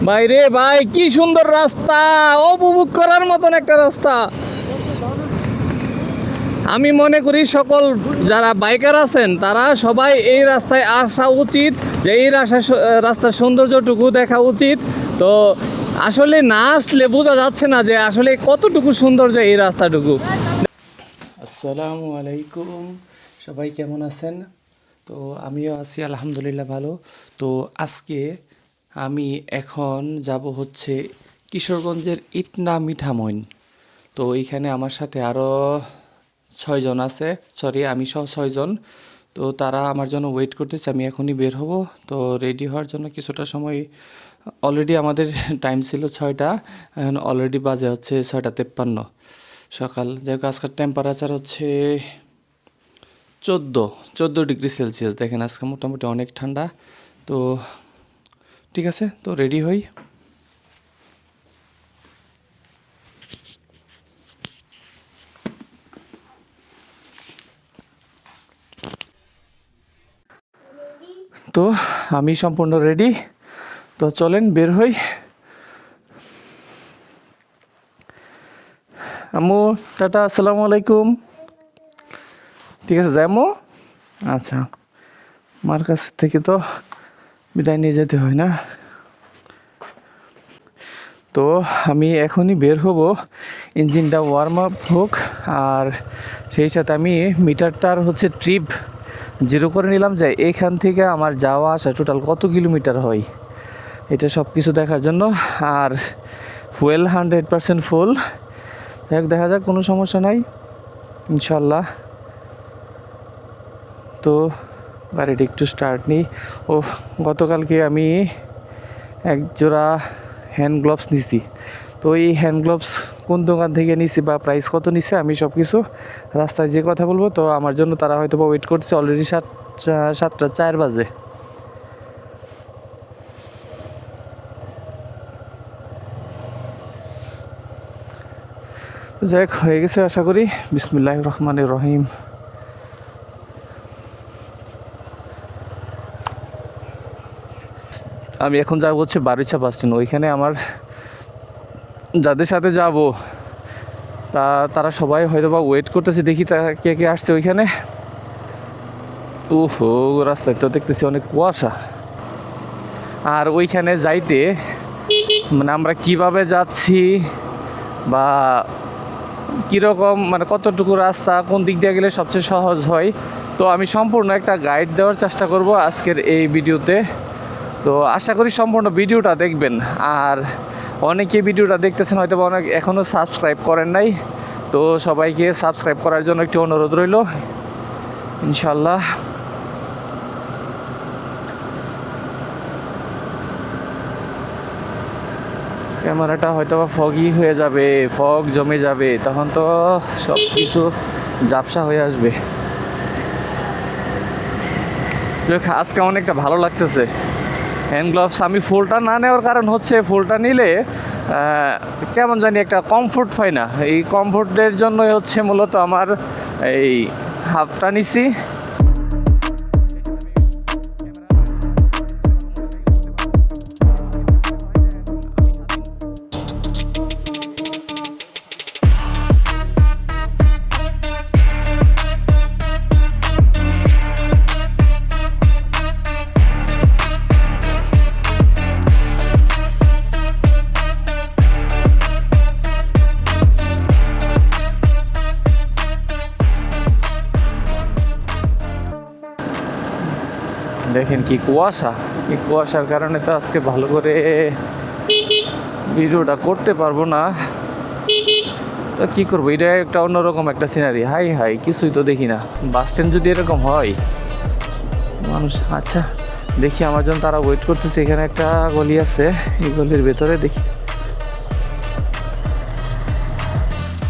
ভাই রে ভাই, কি সুন্দর রাস্তা, উপভোগ করার মতন একটা রাস্তা। আমি মনে করি সকল যারা বাইকার আছেন তারা সবাই এই রাস্তায় আসা উচিত, যে এই রাস্তার সৌন্দর্যটুকু দেখা উচিত। তো আসলে না আসলে বোঝা যাচ্ছে না যে আসলে কতটুকু সৌন্দর্য এই রাস্তাটুকু। আসসালামু আলাইকুম, সবাই কেমন আছেন? তো আমিও আছি আলহামদুলিল্লাহ ভালো। তো আজকে আমি এখন যাব হচ্ছে কিশোরগঞ্জের ইটনা মিঠামইন। তো এইখানে আমার সাথে আরও 6 জন আছে, সরি আমি সহ 6 জন। তো তারা আমার জন্য ওয়েট করতেছে, আমি এখনই বের হব। তো রেডি হওয়ার জন্য কিছুটা সময়, অলরেডি আমাদের টাইম ছিল 6টা, এখন অলরেডি বাজে হচ্ছে 6টা 53 সকাল। যাই হোক, আজকের টেম্পারেচার হচ্ছে 14 ডিগ্রি সেলসিয়াস। দেখেন আজকে মোটামুটি অনেক ঠান্ডা। তো ঠিক আছে, তো রেডি হই। তো আমি সম্পূর্ণ রেডি, তো চলেন বের হই। আম্মু টাটা, আসসালামু আলাইকুম। ঠিক আছে যাই আম্মু। আচ্ছা, মার কাছ থেকে তো বিদায় নিয়ে যেতে হয় না। তো আমি এখনই বের হব, ইঞ্জিনটা ওয়ার্ম আপ হোক, আর সেই সাথে আমি মিটারটার হচ্ছে ট্রিপ 0 করে নিলাম, যে এখান থেকে আমার যাওয়া আসা টোটাল কত কিলোমিটার হয়, এটা সব কিছু দেখার জন্য। আর ফুয়েল 100% ফুল। দেখা যাক, কোনো সমস্যা নাই ইনশাল্লাহ। তো গাড়িটা একটু স্টার্ট নিই। ও, গতকালকে আমি এক জোড়া হ্যান্ড গ্লোভস নিছি। তো এই হ্যান্ড গ্লোভস কোন দোকান থেকে নিছি বা প্রাইস কত নিছে আমি সব কিছু রাস্তায় যে কথা বলবো। তো আমার জন্য তারা হয়তো বা ওয়েট করছে, অলরেডি 7টা 4 বাজে। যাই হোক, হয়ে গেছে আশা করি। বিসমিল্লাহির রহমানির রহিম। আমি এখন যাবো হচ্ছে বারিচা বাস স্ট্যান্ড। ওইখানে আমার যাদের সাথে যাব তারা সবাই হয়তো বা ওয়েট করতেছে, দেখি তা কে কে আসছে ওইখানে। ওহো, রাস্তায় তো দেখতেছি অনেক কুয়াশা। আর ওইখানে যাইতে মানে আমরা কিভাবে যাচ্ছি বা কীরকম, মানে কতটুকু রাস্তা কোন দিক দিয়ে গেলে সবচেয়ে সহজ হয়, তো আমি সম্পূর্ণ একটা গাইড দেওয়ার চেষ্টা করব আজকের এই ভিডিওতে। তো আশা করি সম্পূর্ণ ভিডিওটা দেখবেন। আর অনেকে ভিডিওটা দেখতেছেন হয়তো বা অনেক এখনও সাবস্ক্রাইব করেন নাই, তো সবাইকে সাবস্ক্রাইব করার জন্য একটি অনুরোধ রইল ইনশাল্লাহ। ক্যামেরাটা হয়তো বা ফগি হয়ে যাবে, ফগ জমে যাবে, তখন তো সব কিছু ঝাপসা হয়ে আসবে। আজকে অনেকটা ভালো লাগতেছে। হ্যান্ড গ্লাভস আমি ফুলটা না নেওয়ার কারণ হচ্ছে, ফুলটা নিলে কেমন জানি একটা কমফোর্ট পাই না। এই কমফোর্টের জন্যই হচ্ছে মূলত আমার এই হাফটা নিছি। দেখেন কি কুয়াশা, এই কুয়াশার কারণে তো আজকে ভালো করে ভিডিওটা করতে পারবো না। তো কী করবো, এটা একটা অন্যরকম একটা সিনারি। হাই হাই, কিছুই তো দেখি না। বাস স্ট্যান্ড যদি এরকম হয় মানুষ। আচ্ছা দেখি, আমার জন্য তারা ওয়েট করতেছে। এখানে একটা গলি আছে, এই গলির ভেতরে দেখি।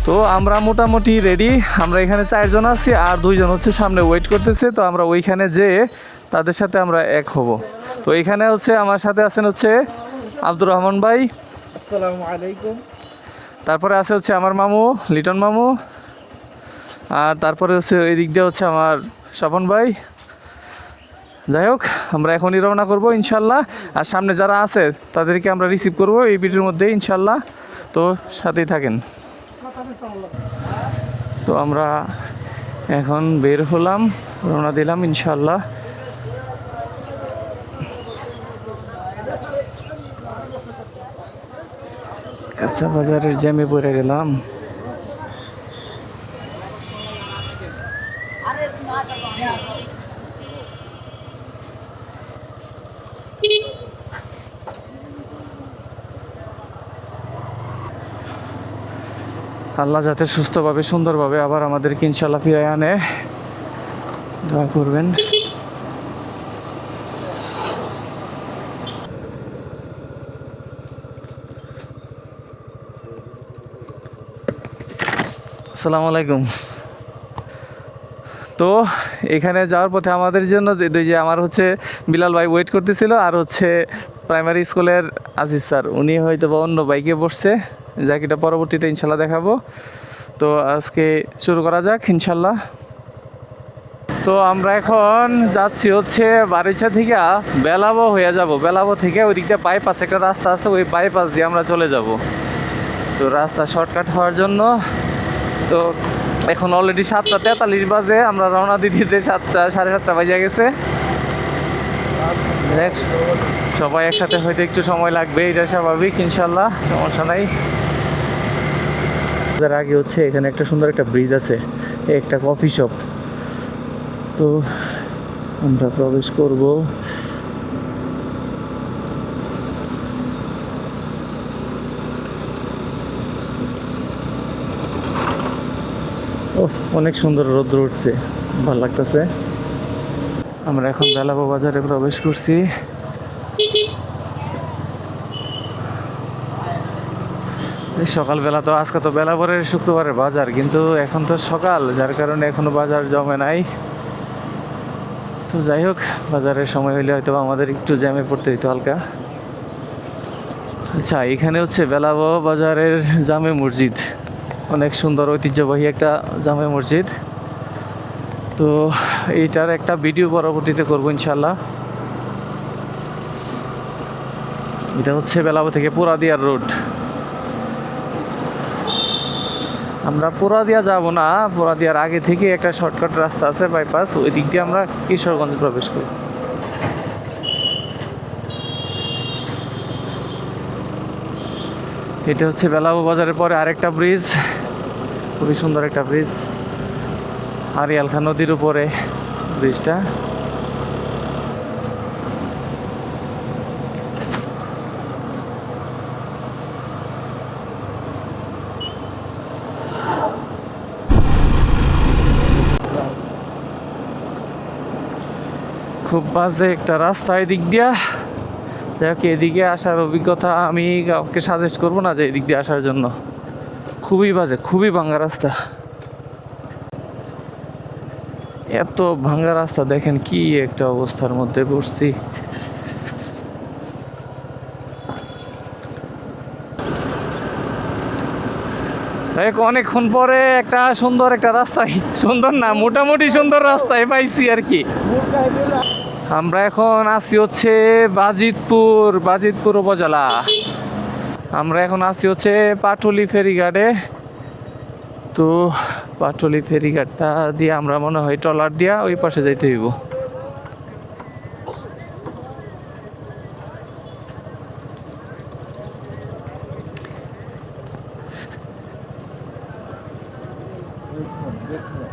তো আমরা মোটামুটি রেডি। আমরা এখানে 4 জন আছি, আর 2 জন হচ্ছে সামনে ওয়েট করতেছে। তো আমরা ওইখানে যেয়ে তাদের সাথে আমরা এক হব। তো এখানে হচ্ছে আমার সাথে আছেন হচ্ছে আব্দুর রহমান ভাই, আসসালামু আলাইকুম। তারপরে আছে হচ্ছে আমার মামু লিটন মামু, আর তারপরে হচ্ছে এই দিক দিয়ে হচ্ছে আমার স্বপন ভাই, যাই হোক, আমরা এখনই রওনা করব ইনশাল্লাহ। আর সামনে যারা আছে তাদেরকে আমরা রিসিভ করব এই ভিডিওর মধ্যে ইনশাল্লাহ। তো সাথেই থাকেন। তো আমরা এখন বের হলাম, রওনা দিলাম ইনশাল্লাহ। কাঁচা বাজারের জ্যামে পড়ে গেলাম। আল্লাহ যাতে সুস্থভাবে সুন্দরভাবে আবার আমাদেরকে ইনশাল্লাহ ফিরে আনে, দোয়া করবেন। আসসালামু আলাইকুম। তো এখানে যাওয়ার পথে আমাদের জন্য যে আমার হচ্ছে বিলাল ভাই ওয়েট করতেছিল, আর হচ্ছে প্রাইমারি স্কুলের আজিজ স্যার, উনি হয়তো বা অন্য বাইকে বসছে, যাকে এটা পরবর্তীতে ইনশাল্লাহ দেখাবো। তো আজকে শুরু করা যাক ইনশাল্লাহ। তো আমরা এখন যাচ্ছি হচ্ছে বারিচা থেকে বেলাবো হয়ে যাব। বেলাবো থেকে ওই দিকটা বাইপাস একটা রাস্তা আছে, ওই বাইপাস দিয়ে আমরা চলে যাব। তো রাস্তা শর্টকাট হওয়ার জন্য তো এখন অলরেডি 7:43 বাজে, আমরা রওনা দিতে 7:30 বাজে গেছে। সবাই একসাথে হয়তো একটু সময় লাগবে, এটা স্বাভাবিক, ইনশাল্লাহ সমস্যা নাই। তার আগে হচ্ছে এখানে একটা সুন্দর একটা ব্রিজ আছে, একটা কফি শপ। তো আমরা প্রবেশ করব। অনেক সুন্দর রোদ্র উঠছে, ভালো লাগতেছে। আমরা এখন বেলাবো বাজারে প্রবেশ করছি। সকালবেলা তো আজকে তো বেলাবরের শুক্রবারের বাজার, কিন্তু এখন তো সকাল, যার কারণে এখনো বাজার জমে নাই। তো যাই হোক, বাজারের সময় হইলে হয়তো আমাদের একটু জ্যামে পড়তে হইতো হালকা। আচ্ছা, এখানে হচ্ছে বেলাবো বাজারের জামে মসজিদ, অনেক সুন্দর ঐতিহ্যবাহী একটা জামে মসজিদ। তো এইটার একটা ভিডিও পরবর্তীতে করবো ইনশাল্লাহ। এটা হচ্ছে বেলাবো থেকে পোড়াদিয়ার রোড। আমরা পোড়াদিয়া যাব না, পোড়াদিয়ার আগে থেকে একটা শর্টকাট রাস্তা আছে বাইপাস, ওই দিক দিয়ে আমরা কিশোরগঞ্জ প্রবেশ করি। এটা হচ্ছে বেলাবো বাজারের পরে আরেকটা ব্রিজ, খুবই সুন্দর একটা ব্রিজ, আরিয়াল খান নদীর উপরে ব্রিজটা। খুব বাজে একটা রাস্তা এদিক দিয়া, যাকে এদিকে আসার অভিজ্ঞতা আমি কাউকে সাজেস্ট করবো না যে এদিক দিয়ে আসার জন্য। খুবই বাজে, খুবই ভাঙ্গা রাস্তা। এত ভাঙ্গা রাস্তা দেখেন, কি একটা অবস্থার মধ্যে পড়ছি। অনেকক্ষণ পরে একটা সুন্দর একটা রাস্তায়, সুন্দর না মোটামুটি সুন্দর রাস্তায় পাইছি আর কি। আমরা এখন আছি হচ্ছে বাজিতপুর উপজেলা। আমরা এখন আছি হচ্ছে পাটুলি ফেরিঘাটে। তো পাটুলি ফেরিঘাটটা দিয়ে আমরা মনে হয় ট্রলার দিয়া ওই পাশে যাইতে হইব।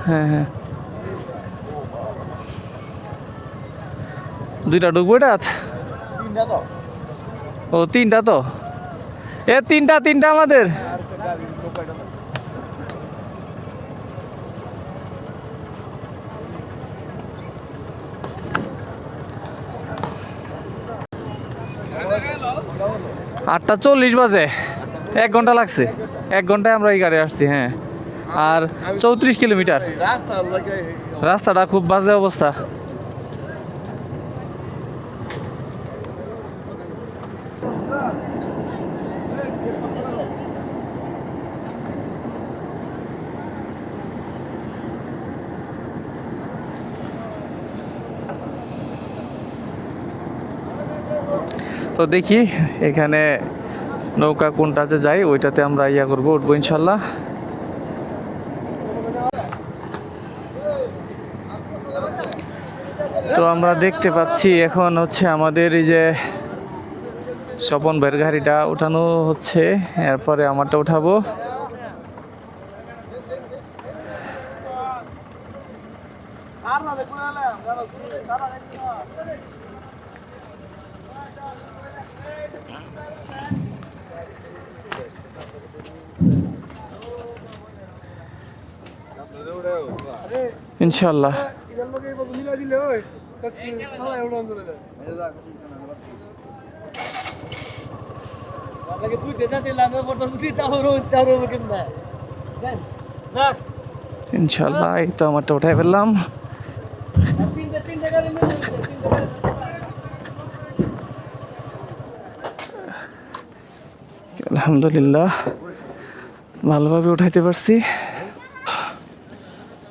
হ্যাঁ হ্যাঁ, দুইটা ঢুকবো এটা। ও তিনটা, তো তিনটা আমাদের। 8:40 বাজে, 1 ঘন্টা লাগছে। 1 ঘন্টায় আমরা এই গাড়ি আসছি। হ্যাঁ, আর 34 কিলোমিটার রাস্তাটা, খুব বাজে অবস্থা। তো দেখি এখানে নৌকা কোনটাতে যায় ওইটাতে আমরা ইয়া করবো, উঠবো ইনশাল্লাহ। তো আমরা দেখতে পাচ্ছি এখন হচ্ছে আমাদের এই যে স্বপন ভাইয়ের গাড়িটা উঠানো হচ্ছে, এরপরে আমারটা উঠাবো। ইনশাল্লাহ ইনশাল্লাহ এই তো আমারটা উঠাই ফেললাম। আলহামদুলিল্লাহ ভালোভাবে উঠাইতে পারছি।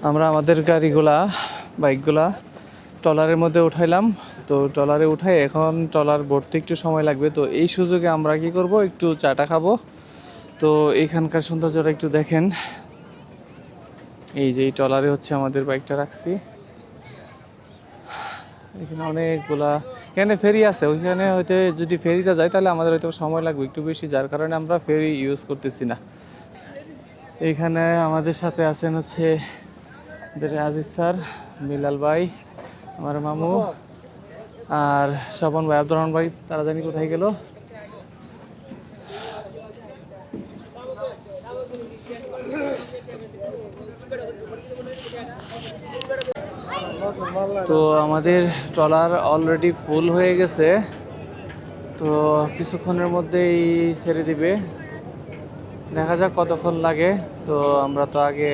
আমরা আমাদের গাড়িগুলা বাইকগুলা ট্রলারের মধ্যে উঠাইলাম। তো ট্রলারে উঠাই এখন ট্রলার ভর্তি একটু সময় লাগবে। তো এই সুযোগে আমরা কি করব, একটু চাটা খাবো। তো এইখানকার সৌন্দর্যটা একটু দেখেন। এই যে এই ট্রলারে হচ্ছে আমাদের বাইকটা রাখছি। এখানে অনেকগুলা, এখানে ফেরি আছে, ওইখানে হয়তো যদি ফেরিতে যায় তাহলে আমাদের হয়তো সময় লাগবে একটু বেশি, যার কারণে আমরা ফেরি ইউজ করতেছি না। এইখানে আমাদের সাথে আছেন হচ্ছে আজিজ স্যার, বিলাল ভাই, আমার মামু আর স্বপন ভাই, আব্দুর রহমান ভাই, তারা জানি কোথায় গেল। তো আমাদের ট্রলার অলরেডি ফুল হয়ে গেছে, তো কিছুক্ষণের মধ্যেই ছেড়ে দিবে, দেখা যাক কতক্ষণ লাগে। তো আমরা তো আগে,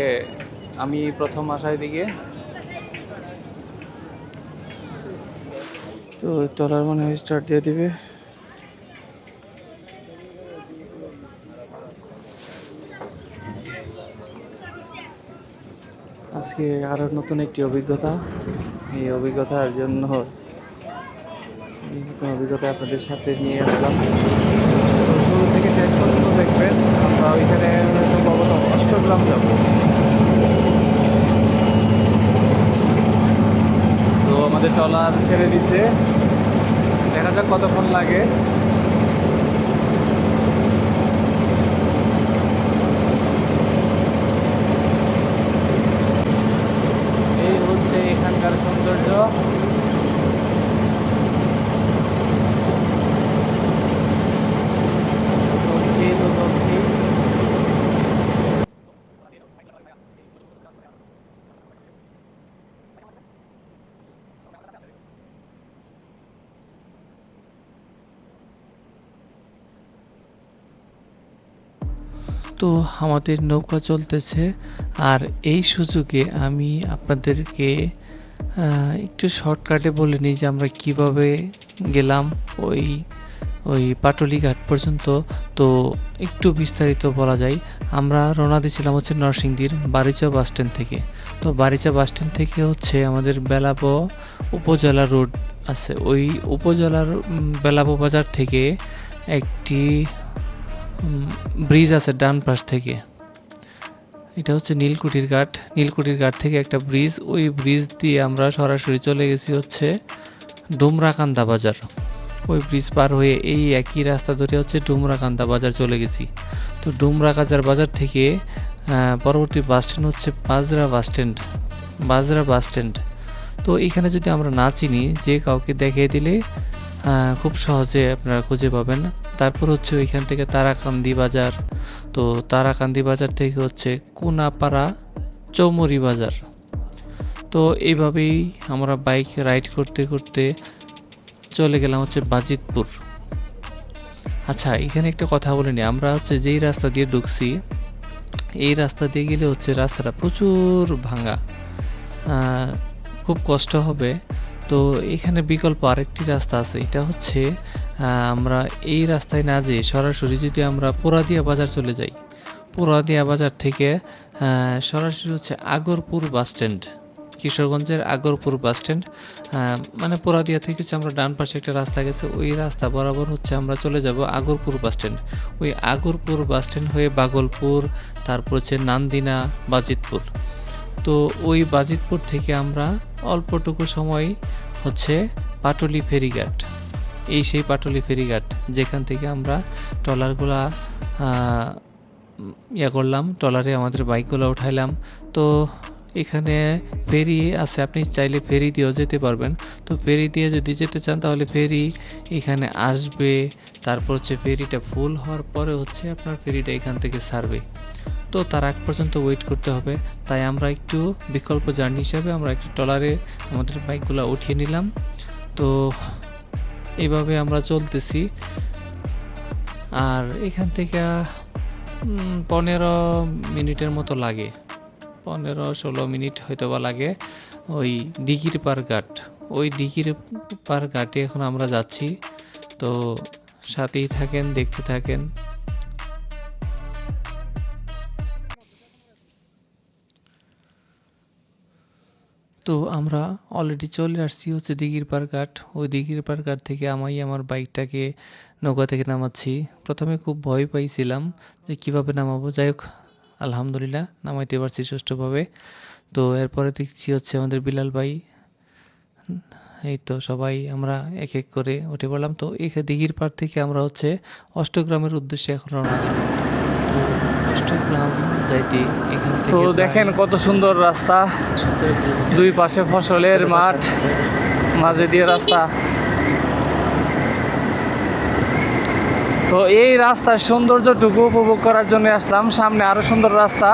আমি প্রথম আসার দিকে, তো ট্রলার মনে হয় স্টার্ট দিয়ে দিবে। আজকে আরো নতুন একটি অভিজ্ঞতা, এই অভিজ্ঞতার জন্য এই নতুন অভিজ্ঞতা আপনাদের সাথে নিয়ে আসলাম। তো শুরু থেকে শেষ পর্যন্ত দেখবেন। আমরা ওইখানে সম্ভবত অষ্টগ্রাম যাব। তো আমাদের ট্রলার ছেড়ে দিছে, দেখা যাক কতক্ষণ লাগে। এই হচ্ছে এখানকার সৌন্দর্য। চলছি তো চলছি। তো আমাদের নৌকা চলতেছে, আর এই সুযোগে আমি আপনাদেরকে একটু শর্টকাটে বলে নিই যে আমরা কিভাবে গেলাম ওই ওই পাটুলি ঘাট পর্যন্ত। তো একটু বিস্তারিত বলা যায়, আমরা রওনা দিয়েছিলাম হচ্ছে নরসিংদীর বারিচা বাস স্ট্যান্ড থেকে। তো বারিচা বাস স্ট্যান্ড থেকে হচ্ছে আমাদের বেলাবো উপজেলা রোড আছে, ওই উপজেলার বেলাবো বাজার থেকে একটি ব্রিজ আছে ডান পাশ থেকে, এটা হচ্ছে নীলকুঠির ঘাট। নীলকুঠির ঘাট থেকে একটা ব্রিজ, ওই ব্রিজ দিয়ে আমরা সরাসরি চলে গেছি হচ্ছে ডুমরাকান্দা বাজার। ওই ব্রিজ পার হয়ে এই একই রাস্তা ধরে হচ্ছে ডুমরাকান্দা বাজার চলে গেছি। তো ডুমরাকাজার বাজার থেকে পরবর্তী বাস স্ট্যান্ড হচ্ছে বাজরা বাস স্ট্যান্ড। তো এখানে যদি আমরা না চিনি, যে কাউকে দেখিয়ে দিলে খুব সহজে আপনারা খুঁজে পাবেন। তারপর হচ্ছে ওইখান থেকে তারাকান্দি বাজার, তো তারাকান্দি বাজার থেকে হচ্ছে কোনাপাড়া চৌমুরি বাজার। তো এইভাবেই আমরা বাইক রাইড করতে করতে চলে গেলাম হচ্ছে বাজিতপুর। আচ্ছা, এখানে একটা কথা বলে নিই, আমরা হচ্ছে যেই রাস্তা দিয়ে ঢুকছি, এই রাস্তা দিয়ে গেলে হচ্ছে রাস্তাটা প্রচুর ভাঙা, খুব কষ্ট হবে। তো এখানে বিকল্প আরেকটি রাস্তা আছে, এটা হচ্ছে আমরা এই রাস্তায় না যেয়ে সরাসরি যদি আমরা পোড়াদিয়া বাজার চলে যাই, পোড়াদিয়া বাজার থেকে সরাসরি হচ্ছে আগরপুর বাস স্ট্যান্ড, কিশোরগঞ্জের আগরপুর বাস স্ট্যান্ড, মানে পোড়াদিয়া থেকে হচ্ছে আমরা ডান পাশে একটা রাস্তা গেছে, ওই রাস্তা বরাবর হচ্ছে আমরা চলে যাব আগরপুর বাস স্ট্যান্ড। ওই আগরপুর বাস স্ট্যান্ড হয়ে বাগলপুর, তারপর হচ্ছে নান্দিনা, বাজিতপুর। তো ওই বাজিতপুর থেকে আমরা অল্পটুকু সময় হচ্ছে পাটুলি ফেরিঘাট, এই সেই পাটুলি ফেরিঘাট যেখান থেকে আমরা ট্রলারগুলা করলাম, ট্রলারে আমাদের বাইকগুলো উঠাইলাম। তো এখানে ফেরি আছে, আপনি চাইলে ফেরি দিয়েও যেতে পারবেন। তো ফেরি দিয়ে যদি যেতে চান তাহলে ফেরি এখানে আসবে, তারপর হচ্ছে ফেরিটা ফুল হওয়ার পরে হচ্ছে আপনার ফেরিটা এখান থেকে ছাড়বে। তো তার আগ পর্যন্ত ওয়েট করতে হবে, তাই আমরা একটু বিকল্প জার্নি হিসাবে আমরা একটু ট্রলারে আমাদের বাইকগুলো উঠিয়ে নিলাম। তো এইভাবে আমরা চলতেছি। আর এখান থেকে 15 মিনিটের মতো লাগে, 15-16 মিনিট হয়তো বা লাগে ওই দিঘির পার ঘাট। ওই দিঘির পার ঘাটে এখন আমরা যাচ্ছি। তো সাথেই থাকেন, দেখতে থাকেন। তো আমরা অলরেডি চলে আসছি হচ্ছে দিঘির পার ঘাট। ওই দিঘির পার ঘাট থেকে আমি আমার বাইকটাকে নৌকা থেকে নামাচ্ছি। প্রথমে খুব ভয় পাইছিলাম যে কিভাবে নামাবো, যাই হোক আলহামদুলিল্লাহ নামাইতে পারছি সুষ্ঠুভাবে। তো এরপরে দেখছি হচ্ছে আমাদের বিলাল ভাই, এই তো সবাই আমরা এক এক করে উঠে পড়লাম। তো এই দিঘির পার থেকে আমরা হচ্ছে অষ্টগ্রামের উদ্দেশ্যে এখন রওনা দিলাম। তো অষ্টগ্রাম যাইতে এখান তো থেকে দেখেন কত সুন্দর রাস্তা, দুই পাশে ফসলের মাঠ, মাঝে দিয়ে রাস্তা। তো এই রাস্তার সৌন্দর্যটুকু উপভোগ করার জন্য আসলাম। সামনে আরো সুন্দর রাস্তা।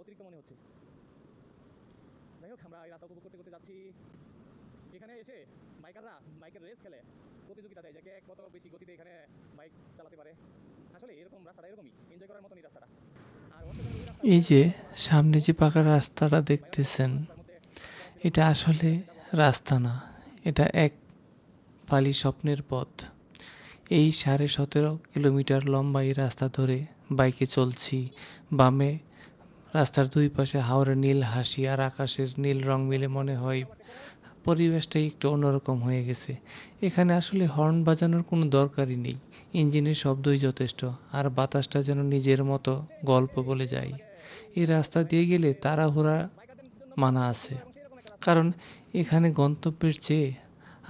অতিরিক্ত মনে হচ্ছে। যাই হোক আমরা এই রাস্তা উপভোগ করতে করতে যাচ্ছি। এখানে এসে বাইকাররা বাইকের রেস খেলে, প্রতিযোগিতা দেয় যে কে কত বেশি গতিতে এখানে বাইক চালাতে পারে। আসলে এরকম রাস্তাটা এরকমই এনজয় করার মতনই রাস্তাটা। আর এই যে সামনে যে পাকা রাস্তাটা দেখতেছেন, এটা আসলে রাস্তা না, এটা এক ফালি স্বপ্নের পথ। এই 17.5 কিলোমিটার লম্বা এই রাস্তা ধরে বাইকে চলছি। বামে রাস্তার দুই পাশে হাওরের নীল হাসি আর আকাশের নীল রং মিলে মনে হয় পরিবেশটাই একটু অন্যরকম হয়ে গেছে। এখানে আসলে হর্ন বাজানোর কোনো দরকারই নেই, ইঞ্জিনের শব্দই যথেষ্ট, আর বাতাসটা যেন নিজের মতো গল্প বলে যায়। এই রাস্তা দিয়ে গেলে তাড়াহুড়া মানা আছে, কারণ এখানে গন্তব্যের চেয়ে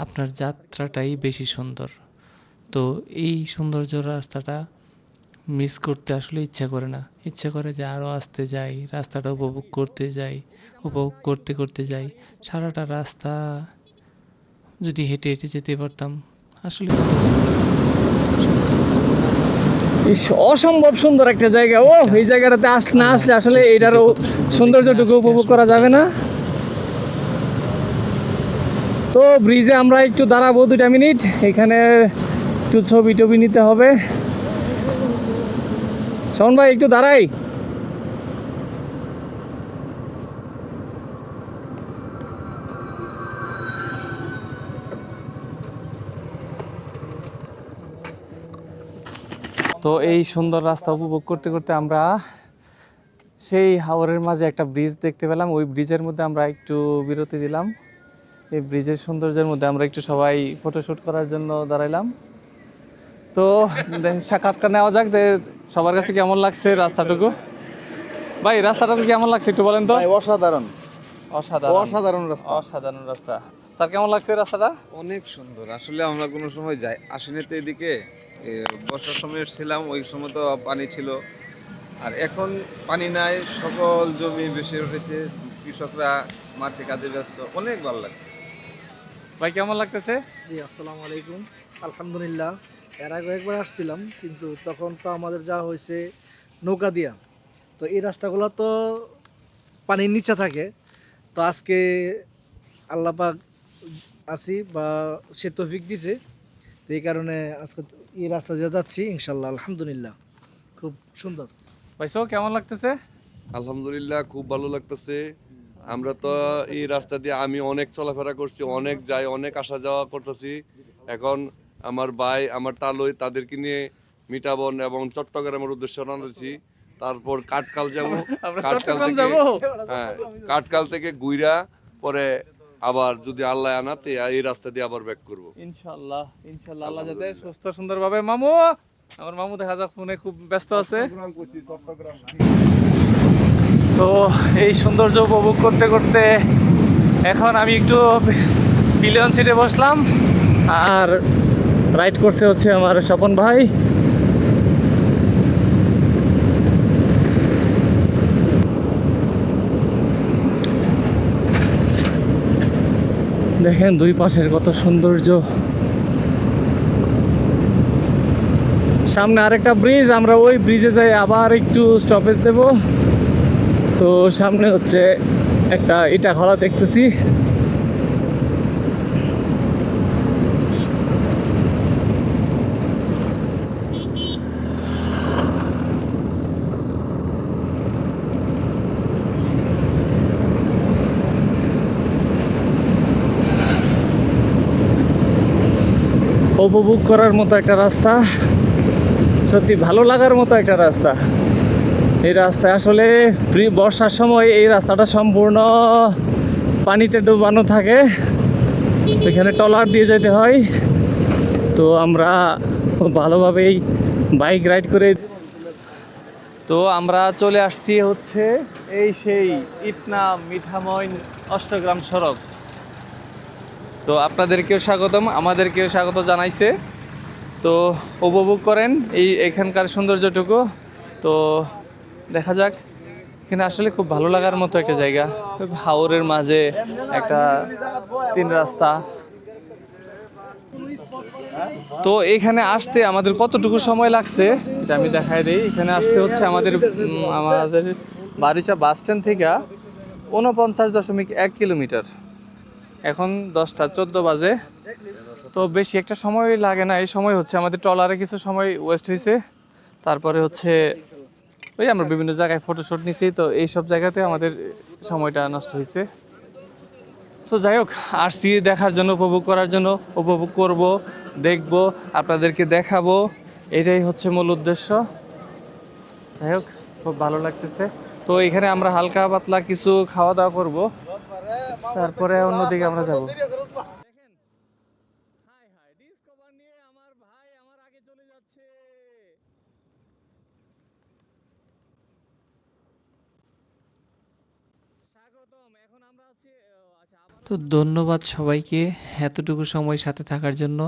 আপনার যাত্রাটাই বেশি সুন্দর। তো এই সৌন্দর্য রাস্তাটা মিস করতে আসলে ইচ্ছা করে না, ইচ্ছা করে যে আরও আসতে যাই, রাস্তাটা উপভোগ করতে যাই, উপভোগ করতে করতে যাই। সারাটা রাস্তা যদি হেঁটে হেঁটে যেতে পারতাম আসলে কত ভালো লাগতো। ইস, অসম্ভব সুন্দর একটা জায়গা। ও এই জায়গাটাতে না আসলে আসলে এটারও সৌন্দর্যটুকু উপভোগ করা যাবে না। তো ব্রিজে আমরা একটু দাঁড়াবো 2 মিনিট, এখানে একটু ছবি টবি নিতে হবে। শোন ভাই একটু দাঁড়াই। তো এই সুন্দর রাস্তা উপভোগ করতে করতে আমরা সেই হাওরের মাঝে একটা ব্রিজ দেখতে পেলাম। ওই ব্রিজের মধ্যে আমরা একটু বিরতি দিলাম। এই ব্রিজের সৌন্দর্যের মধ্যে আমরা একটু সবাই ফটোশ্যুট করার জন্য দাঁড়াইলাম। তো সাক্ষাৎকার নেওয়া যাক যে সবার কাছে কেমন লাগছে রাস্তাটুকু। ভাই রাস্তাটুকু কেমন লাগছে একটু বলেন তো। ভাই অসাধারণ অসাধারণ অসাধারণ রাস্তা। অসাধারণ রাস্তা। স্যার কেমন লাগছে রাস্তাটা? অনেক সুন্দর। আসলে আমরা কোনো সময় যাই আসিনি তো এদিকে। বর্ষার সময় এসেছিলাম, ওই সময় তো পানি ছিল, আর এখন পানি নাই, সকল জমি বেশি উঠেছে, কৃষকরা মাঠে কাজে ব্যস্ত, অনেক ভালো লাগছে। ভাই কেমন লাগতেছে? জি আসসালামু আলাইকুম। আলহামদুলিল্লাহ, এর আগে একবার আসছিলাম কিন্তু তখন তো আমাদের যাওয়া হয়েছে নৌকা দিয়া। তো এই রাস্তাগুলো তো পানির নিচে থাকে। তো আজকে আল্লাহ পাক আসি বা সে তৌফিক দিছে, তো এই কারণে আজকে এই রাস্তা দিয়ে যাচ্ছি ইনশাল্লাহ। আলহামদুলিল্লাহ খুব সুন্দর। ভাই সো কেমন লাগতেছে? আলহামদুলিল্লাহ খুব ভালো লাগতেছে। আমরা তো এই রাস্তা দিয়ে আমি অনেক চলাফেরা করছি, অনেক যাই, অনেক আসা যাওয়া করতেছি। এখন আমার ভাই আমার টালই তাদেরকে নিয়ে মিঠাবন এবং চট্টগ্রামের উদ্দেশ্যে রওনা দিচ্ছি। তারপর কাঠকাল যাব। আমরা কাঠকাল চট্টগ্রাম থেকে যাবো। হ্যাঁ, কাঠকাল থেকে গুইরা পরে আবার যদি আল্লাহ আনাতে এই রাস্তা দিয়ে আবার ব্যাক করব। ইনশাআল্লাহ ইনশাআল্লাহ আল্লাহ যাতে সুস্থ সুন্দরভাবে মামু, আমার মামু দেখা যাক ফোনে খুব ব্যস্ত আছে। তো এই সৌন্দর্য উপভোগ করতে করতে এখন আমি একটু পিলিয়ন সিটে বসলাম, আর রাইড করছে হচ্ছে আমার স্বপন ভাই। দেখেন দুই পাশের কত সৌন্দর্য। সামনে আরেকটা ব্রিজ, আমরা ওই ব্রিজে যাই আবার একটু স্টপেজ দেব। তো সামনে হচ্ছে একটা ইটা খোলা দেখতেছি। উপভোগ করার মতো একটা রাস্তা, সত্যি ভালো লাগার মতো একটা রাস্তা। এই রাস্তায় আসলে বর্ষার সময় এই রাস্তাটা সম্পূর্ণ পানিতে ডুবানো থাকে, এখানে ট্রলার দিয়ে যেতে হয়। তো আমরা খুব ভালোভাবেই বাইক রাইড করে তো আমরা চলে আসছি হচ্ছে এই সেই ইটনা মিঠামইন অষ্টগ্রাম সড়ক। তো আপনাদেরকেও স্বাগতম, আমাদেরকেও স্বাগত জানাইছে। তো উপভোগ করেন এখানকার সৌন্দর্যটুকু। তো দেখা যাক, এখানে আসলে খুব ভালো লাগার মতো একটা জায়গা, হাওরের মাঝে একটা 3 রাস্তা। তো এখানে আসতে আমাদের কতটুকু সময় লাগছে এটা আমি দেখাই দিই। এখানে আসতে হচ্ছে আমাদের বারিচা বাস স্ট্যান্ড থেকে 49.1 কিলোমিটার। এখন 10:14 বাজে। তো বেশি একটা সময় লাগে না। এই সময় হচ্ছে আমাদের ট্রলারে কিছু সময় ওয়েস্ট হয়েছে, তারপরে হচ্ছে ওই আমরা বিভিন্ন জায়গায় ফটোশ্যুট নিছি, তো এই সব জায়গাতে আমাদের সময়টা নষ্ট হয়েছে। তো যাই হোক, আসছি দেখার জন্য, উপভোগ করার জন্য, উপভোগ করব, দেখব, আপনাদেরকে দেখাবো, এটাই হচ্ছে মূল উদ্দেশ্য। যাই হোক, খুব ভালো লাগতেছে। তো এখানে আমরা হালকা পাতলা কিছু খাওয়া দাওয়া করব, তারপরে অন্যদিকে আমরা যাব। তো ধন্যবাদ সবাইকে এতটুকু সময় সাথে থাকার জন্য।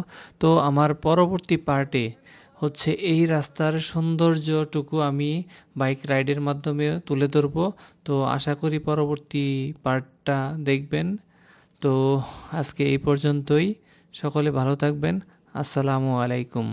তো আমার পরবর্তী পার্টে হচ্ছে এই রাস্তার সৌন্দর্যটুকু আমি বাইক রাইডের মাধ্যমে তুলে ধরবো। তো আশা করি পরবর্তী পার্টটা দেখবেন। তো আজকে এই পর্যন্তই, সকলে ভালো থাকবেন। আসসালামু আলাইকুম।